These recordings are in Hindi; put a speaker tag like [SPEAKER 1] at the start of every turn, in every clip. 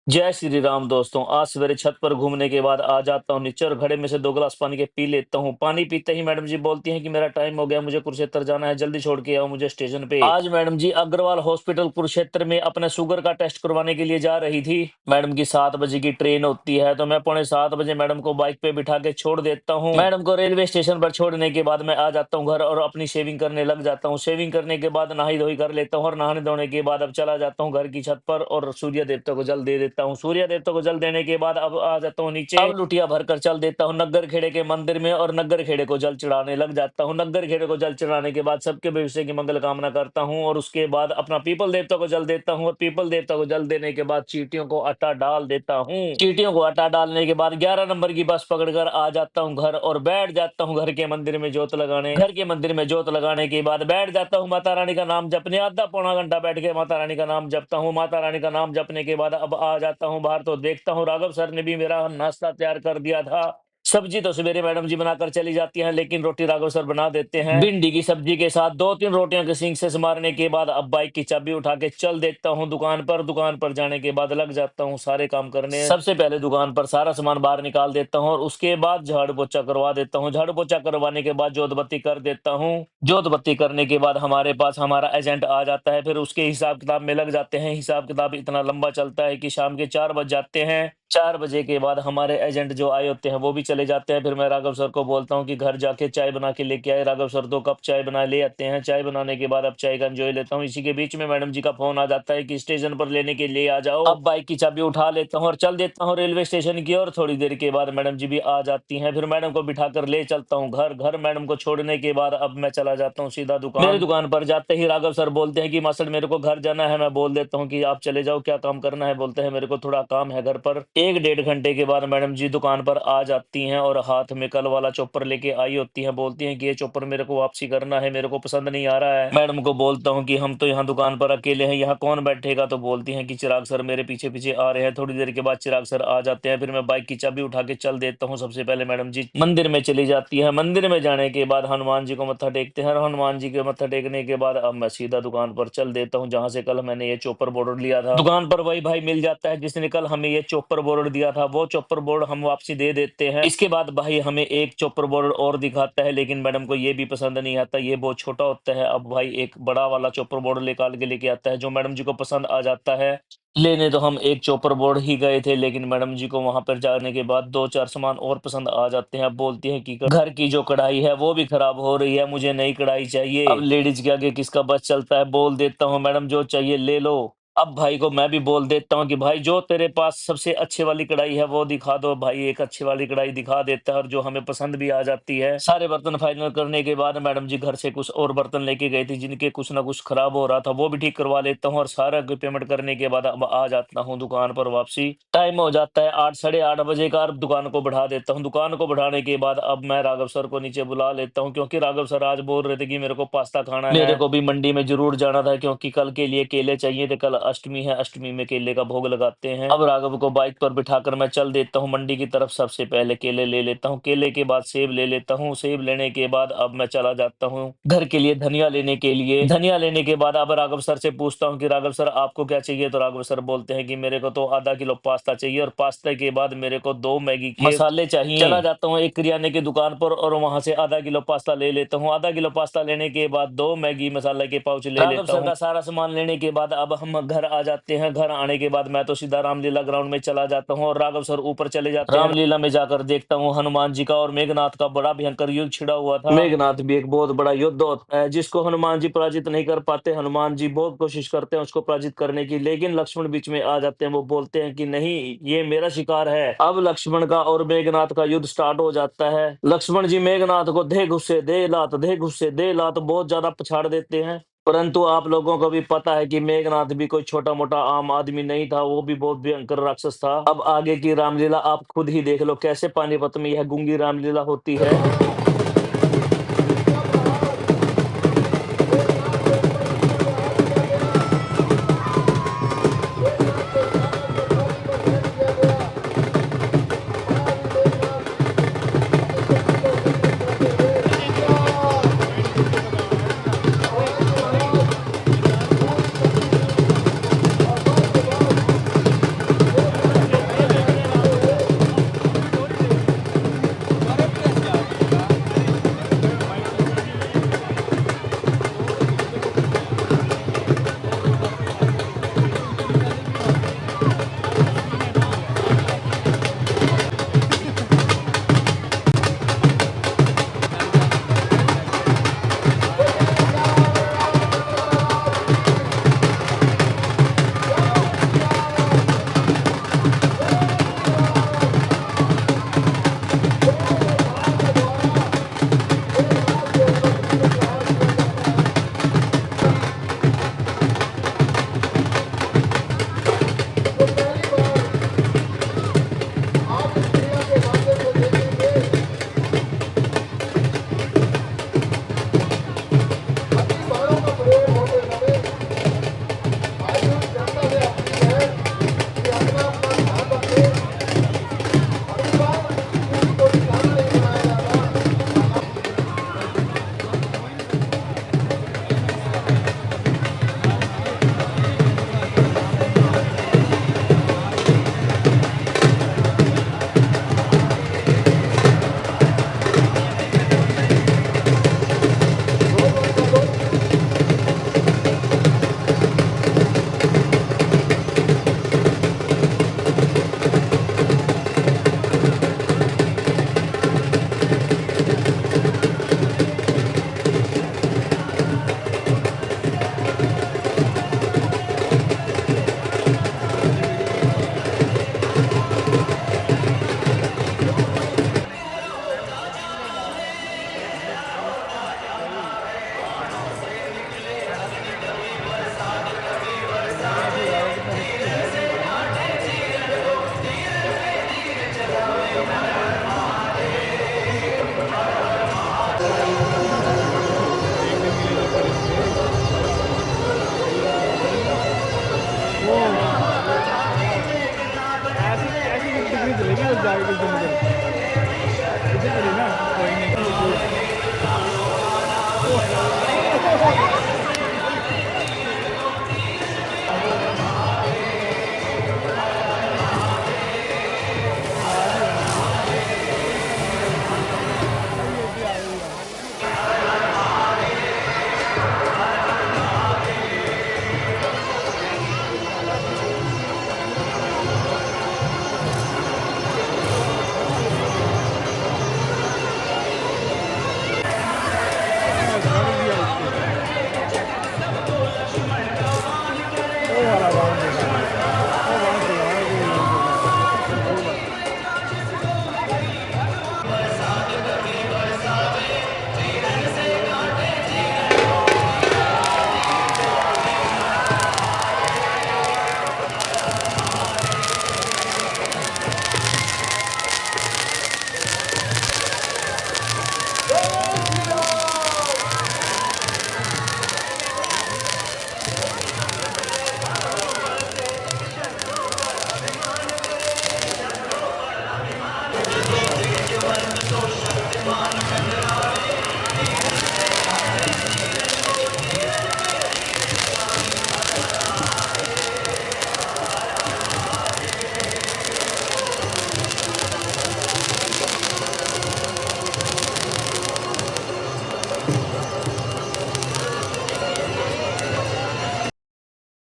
[SPEAKER 1] जय श्री राम दोस्तों। आज सवेरे छत पर घूमने के बाद आ जाता हूँ नीचे और घड़े में से 2 गिलास पानी के पी लेता हूँ। पानी पीते ही मैडम जी बोलती हैं कि मेरा टाइम हो गया, मुझे कुरुक्षेत्र जाना है, जल्दी छोड़ के आओ मुझे स्टेशन पे। आज मैडम जी अग्रवाल हॉस्पिटल कुरुक्षेत्र में अपने शुगर का टेस्ट करवाने के लिए जा रही थी। मैडम की 7 बजे की ट्रेन होती है, तो मैं 6:45 मैडम को बाइक पे बिठा के छोड़ देता हूँ। मैडम को रेलवे स्टेशन पर छोड़ने के बाद मैं आ जाता हूँ घर और अपनी शेविंग करने लग जाता हूँ। शेविंग करने के बाद नहाई धोई कर लेता हूँ और नहाने धोने के बाद अब चला जाता हूँ घर की छत पर और सूर्य देवता को जल दे देता हूँ। सूर्य देवता को जल देने के बाद अब आ जाता हूँ नीचे। अब लुटिया भरकर चल देता हूँ नग्गर खेड़े के मंदिर में और नग्गर खेड़े को जल चढ़ाने लग जाता हूँ। नग्गर खेड़े को जल चढ़ाने के बाद सबके भविष्य की मंगल कामना करता हूँ और उसके बाद अपना पीपल देवता को जल देता हूँ और पीपल देवता को जल देने के बाद चींटियों को आटा डाल देता हूँ। चींटियों को आटा डालने के बाद 11 नंबर की बस पकड़कर आ जाता हूँ घर और बैठ जाता हूँ घर के मंदिर में जोत लगाने। घर के मंदिर में जोत लगाने के बाद बैठ जाता हूँ माता रानी का नाम जपने। आधा पौना घंटा बैठ के माता रानी का नाम जपता हूँ। माता रानी का नाम जपने के बाद अब आ जाता हूँ बाहर, तो देखता हूँ राघव सर ने भी मेरा नाश्ता तैयार कर दिया था। सब्जी तो सवेरे मैडम जी बनाकर चली जाती हैं, लेकिन रोटी राघव सर बना देते हैं भिंडी की सब्जी के साथ। 2-3 रोटियों के सिंक से मारने के बाद अब बाइक की चाबी उठा के चल देता हूँ दुकान पर। दुकान पर जाने के बाद लग जाता हूँ सारे काम करने। सबसे पहले दुकान पर सारा सामान बाहर निकाल देता हूँ और उसके बाद झाड़ू पोछा करवा देता हूँ। झाड़ू पोछा करवाने के बाद जोत बत्ती कर देता हूँ। जोत बत्ती करने के बाद हमारे पास हमारा एजेंट आ जाता है, फिर उसके हिसाब किताब में लग जाते हैं। हिसाब किताब इतना लंबा चलता है कि शाम के 4 बज जाते हैं। 4 बजे के बाद हमारे एजेंट जो आए होते हैं वो भी चले जाते हैं। फिर मैं राघव सर को बोलता हूँ कि घर जाके चाय बना के लेके आए। राघव सर 2 कप चाय बना ले आते हैं। चाय बनाने के बाद अब चाय का एंजॉय लेता हूँ। इसी के बीच में मैडम जी का फोन आ जाता है कि स्टेशन पर लेने के लिए आ जाओ। अब बाइक की चाबी उठा लेता हूँ और चल देता हूँ रेलवे स्टेशन की ओर। थोड़ी देर के बाद मैडम जी भी आ जाती हैं। फिर मैडम को बिठा कर ले चलता हूँ घर। घर मैडम को छोड़ने के बाद अब मैं चला जाता हूँ सीधा दुकान। मेरे दुकान पर जाते ही राघव सर बोलते हैं कि मास्टर मेरे को घर जाना है। मैं बोल देता हूँ कि आप चले जाओ, क्या काम करना है। बोलते हैं मेरे को थोड़ा काम है घर पर। 1-1.5 घंटे के बाद मैडम जी दुकान पर आ जाती हैं और हाथ में कल वाला चॉपर लेके आई होती हैं। बोलती हैं कि ये चॉपर मेरे को वापसी करना है, मेरे को पसंद नहीं आ रहा है। मैडम को बोलता हूँ कि हम तो यहाँ दुकान पर अकेले हैं, यहाँ कौन बैठेगा। तो बोलती हैं कि चिराग सर मेरे पीछे पीछे आ रहे हैं। थोड़ी देर के बाद चिराग सर आ जाते हैं। फिर मैं बाइक की चाबी उठा के चल देता हूँ। सबसे पहले मैडम जी मंदिर में चली जाती है। मंदिर में जाने के बाद हनुमान जी को मत्था टेकते हैं और हनुमान जी के मत्था टेकने के बाद अब मैं सीधा दुकान पर चल देता हूँ जहां से कल मैंने ये चॉपर बोर्ड लिया था। दुकान पर वही भाई मिल जाता है जिसने कल हमें ये चॉपर बोर्ड दिया था। वो चॉपर बोर्ड हम वापसी दे देते हैं। इसके बाद भाई हमें एक चॉपर बोर्ड और दिखाता है, लेकिन मैडम को ये भी पसंद नहीं आता, ये बहुत छोटा होता है। अब भाई एक बड़ा वाला चॉपर बोर्ड निकाल के लेके आता है जो मैडम जी को पसंद आ जाता है। लेने तो हम एक चॉपर बोर्ड ही गए थे, लेकिन मैडम जी को वहां पर जाने के बाद 2-4 सामान और पसंद आ जाते हैं। अब बोलती हैं कि घर की जो कढ़ाई है वो भी खराब हो रही है, मुझे नई कढ़ाई चाहिए। अब लेडीज के आगे किसका बस चलता है। बोल देता हूँ मैडम जो चाहिए ले लो। अब भाई को मैं भी बोल देता हूँ कि भाई जो तेरे पास सबसे अच्छे वाली कढ़ाई है वो दिखा दो। भाई एक अच्छी वाली कढ़ाई दिखा देता है और जो हमें पसंद भी आ जाती है। सारे बर्तन फाइनल करने के बाद मैडम जी घर से कुछ और बर्तन लेके गई थी जिनके कुछ ना कुछ खराब हो रहा था, वो भी ठीक करवा लेता हूँ और सारा पेमेंट करने के बाद अब आ जाता हूँ दुकान पर वापसी। टाइम हो जाता है 8 साढ़े 8 बजे का। दुकान को बढ़ा देता हूँ। दुकान को बढ़ाने के बाद अब मैं राघव सर को नीचे बुला लेता हूँ, क्योंकि राघव सर आज बोल रहे थे कि मेरे को पास्ता खाना है। मेरे को भी मंडी में जरूर जाना था क्योंकि कल के लिए केले चाहिए थे। कल अष्टमी है, अष्टमी में केले का भोग लगाते हैं। अब राघव को बाइक पर बिठाकर मैं चल देता हूँ मंडी की तरफ। सबसे पहले केले ले लेता हूँ, केले के बाद सेब ले लेता हूँ। सेब लेने के बाद अब मैं चला जाता हूँ घर के लिए धनिया लेने के लिए। धनिया लेने के बाद अब राघव सर से पूछता हूँ कि राघव सर आपको क्या चाहिए। तो राघव सर बोलते हैं कि मेरे को तो आधा किलो पास्ता चाहिए और पास्ता के बाद मेरे को 2 मैगी के मसाले चाहिए। चला जाता हूँ एक किराने की दुकान पर और वहां से आधा किलो पास्ता ले लेता हूँ। आधा किलो पास्ता लेने के बाद 2 मैगी मसाले के पाउच ले लेता हूँ। सारा सामान लेने के बाद अब हम घर आ जाते हैं। घर आने के बाद मैं तो सीधा रामलीला ग्राउंड में चला जाता हूँ और राघव सर ऊपर चले जाते हैं। रामलीला में जाकर देखता हूँ हनुमान जी का और मेघनाथ का बड़ा भयंकर युद्ध छिड़ा हुआ था। मेघनाथ भी एक बहुत बड़ा युद्ध होता है जिसको हनुमान जी पराजित नहीं कर पाते। हनुमान जी बहुत कोशिश करते हैं उसको पराजित करने की, लेकिन लक्ष्मण बीच में आ जाते हैं। वो बोलते हैं कि नहीं, ये मेरा शिकार है। अब लक्ष्मण का और मेघनाथ का युद्ध स्टार्ट हो जाता है। लक्ष्मण जी मेघनाथ को दे गुस्से दे लात, दे गुस्से दे लात बहुत ज्यादा पछाड़ देते हैं। परंतु आप लोगों को भी पता है कि मेघनाथ भी कोई छोटा मोटा आम आदमी नहीं था, वो भी बहुत भयंकर राक्षस था। अब आगे की रामलीला आप खुद ही देख लो कैसे पानीपत में यह गूंगी रामलीला होती है।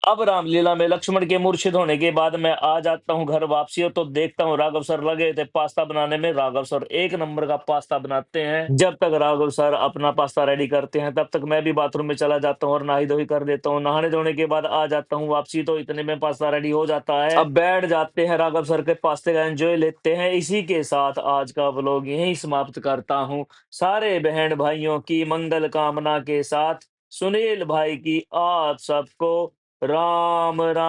[SPEAKER 1] अब रामलीला में लक्ष्मण के मूर्छित होने के बाद मैं आ जाता हूँ घर वापसी और तो देखता हूँ राघव सर लगे थे पास्ता बनाने में। राघव सर एक नंबर का पास्ता बनाते हैं। जब तक राघव सर अपना पास्ता रेडी करते हैं तब तक मैं भी बाथरूम में चला जाता हूँ और नहाई धोई कर देता हूँ। नहाने धोने के बाद आ जाता हूँ वापसी, तो इतने में पास्ता रेडी हो जाता है। अब बैठ जाते हैं, राघव सर के पास्ते का एंजॉय लेते हैं। इसी के साथ आज का व्लॉग यहीं समाप्त करता हूँ। सारे बहन भाइयों की मंगल कामना के साथ सुनील भाई की आप सबको राम राम।